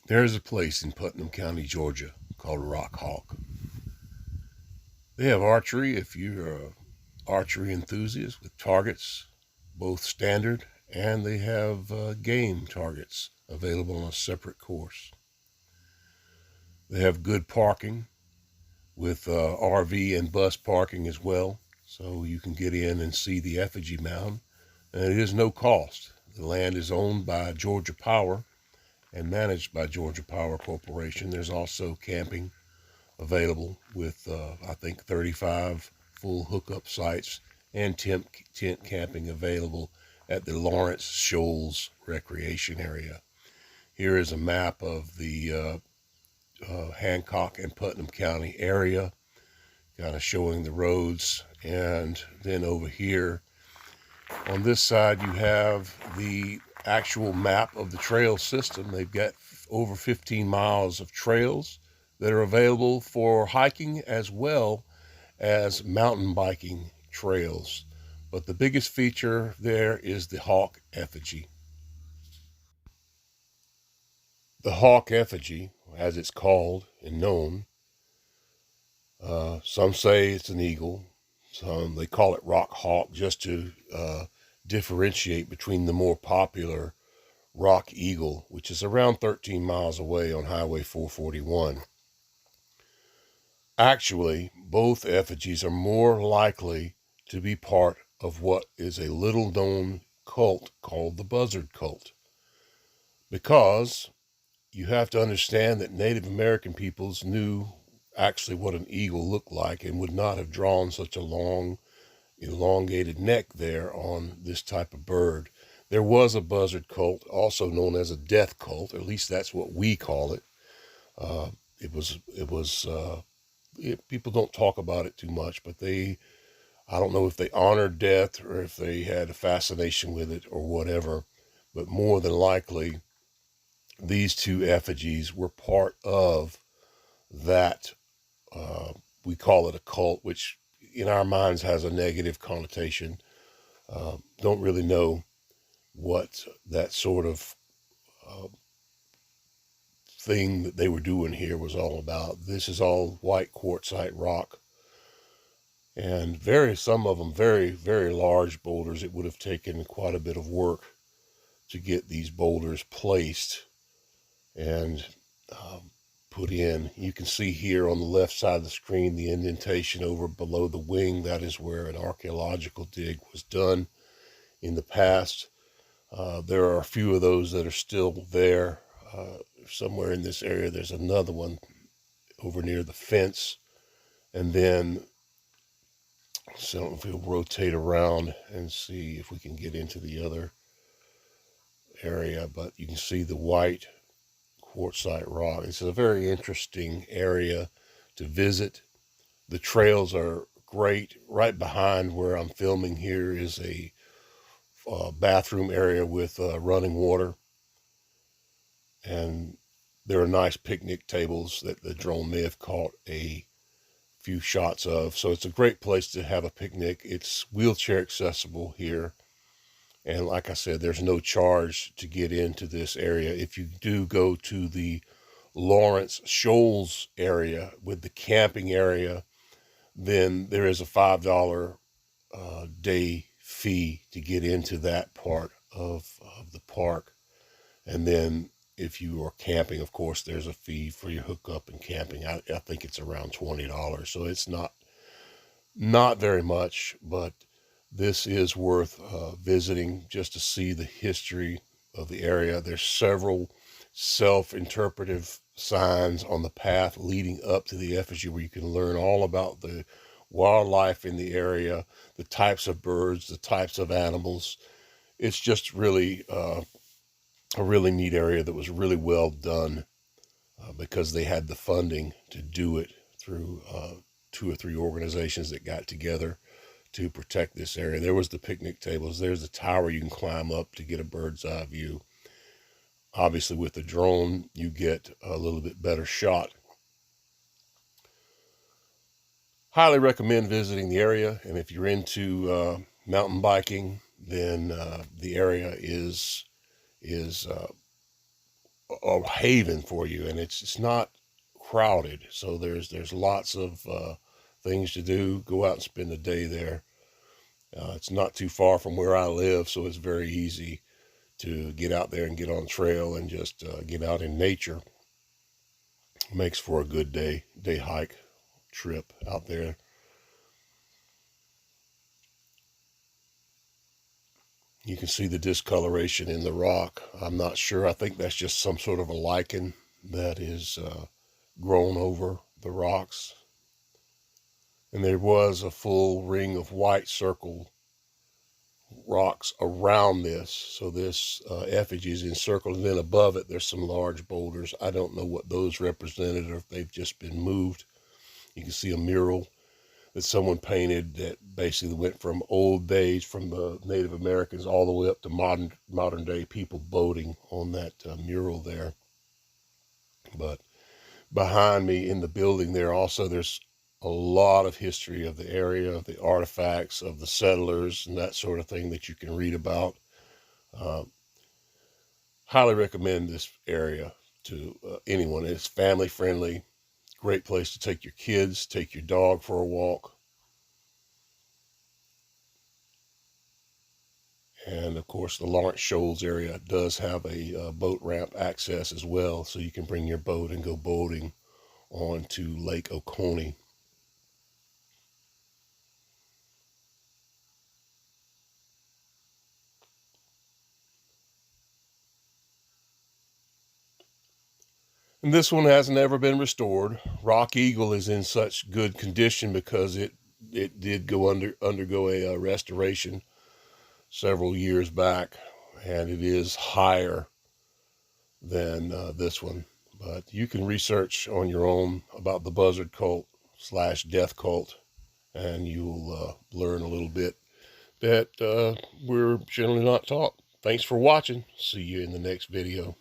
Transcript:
There's a place in Putnam County, Georgia called Rock Hawk. They have archery if you're an archery enthusiast with targets, both standard, and they have game targets available on a separate course. They have good parking with RV and bus parking as well, so you can get in and see the effigy mound, and it is no cost. The land is owned by Georgia Power and managed by Georgia Power Corporation. There's also camping available with, I think, 35 full hookup sites and tent camping available at the Lawrence Shoals recreation area. Here is a map of the Hancock and Putnam County area, kind of showing the roads. And then over here on this side, you have the actual map of the trail system. They've got over 15 miles of trails that are available for hiking as well as mountain biking trails. But the biggest feature there is the hawk effigy. The hawk effigy, as it's called and known, some say it's an eagle. Some they call it rock hawk just to differentiate between the more popular rock eagle, which is around 13 miles away on Highway 441. Actually, both effigies are more likely to be part of what is a little-known cult called the buzzard cult, because you have to understand that Native American peoples knew actually what an eagle looked like and would not have drawn such a long, elongated neck there on this type of bird. There was a buzzard cult, also known as a death cult, or at least that's what we call it. People don't talk about it too much, but I don't know if they honored death or if they had a fascination with it or whatever, but more than likely, these two effigies were part of that. We call it a cult, which in our minds has a negative connotation. Don't really know what that sort of thing that they were doing here was all about. This is all white quartzite rock, and some of them very, very large boulders. It would have taken quite a bit of work to get these boulders placed and put in. You can see here on the left side of the screen the indentation over below the wing. That is where an archaeological dig was done in the past. There are a few of those that are still there. Somewhere in this area there's another one over near the fence. And then, so if we'll rotate around and see if we can get into the other area, but you can see the white quartzite rock. It's a very interesting area to visit. The trails are great. Right behind where I'm filming here is a bathroom area with running water, and there are nice picnic tables that the drone may have caught a few shots of. So it's a great place to have a picnic. It's wheelchair accessible here. And like I said, there's no charge to get into this area. If you do go to the Lawrence Shoals area with the camping area, then there is a $5 day fee to get into that part of the park. And then if you are camping, of course, there's a fee for your hookup and camping. I think it's around $20. So it's not very much, but this is worth visiting just to see the history of the area. There's several self-interpretive signs on the path leading up to the effigy where you can learn all about the wildlife in the area, the types of birds, the types of animals. It's just really a really neat area that was really well done because they had the funding to do it through 2 or 3 organizations that got together to protect this area. There was the picnic tables. There's the tower you can climb up to get a bird's eye view. Obviously, with the drone, you get a little bit better shot. Highly recommend visiting the area, and if you're into mountain biking, then the area is a haven for you, and it's not crowded. So there's lots of things to do. Go out and spend a day there. It's not too far from where I live, so it's very easy to get out there and get on trail and just get out in nature. Makes for a good day hike trip out there. You can see the discoloration in the rock. I'm not sure. I think that's just some sort of a lichen that is grown over the rocks. And there was a full ring of white circle rocks around this. So this effigy is encircled, and then above it there's some large boulders. I don't know what those represented or if they've just been moved. You can see a mural that someone painted that basically went from old days, from the Native Americans, all the way up to modern day people boating on that mural there. But behind me in the building there also, there's a lot of history of the area, of the artifacts, of the settlers, and that sort of thing that you can read about. Highly recommend this area to anyone. It's family friendly, great place to take your kids, take your dog for a walk. And of course, the Lawrence Shoals area does have a boat ramp access as well, so you can bring your boat and go boating onto Lake Oconee. And this one has never been restored. Rock Eagle is in such good condition because it did undergo a restoration several years back, and it is higher than this one. But you can research on your own about the buzzard cult / death cult, and you'll learn a little bit that we're generally not taught. Thanks for watching. See you in the next video.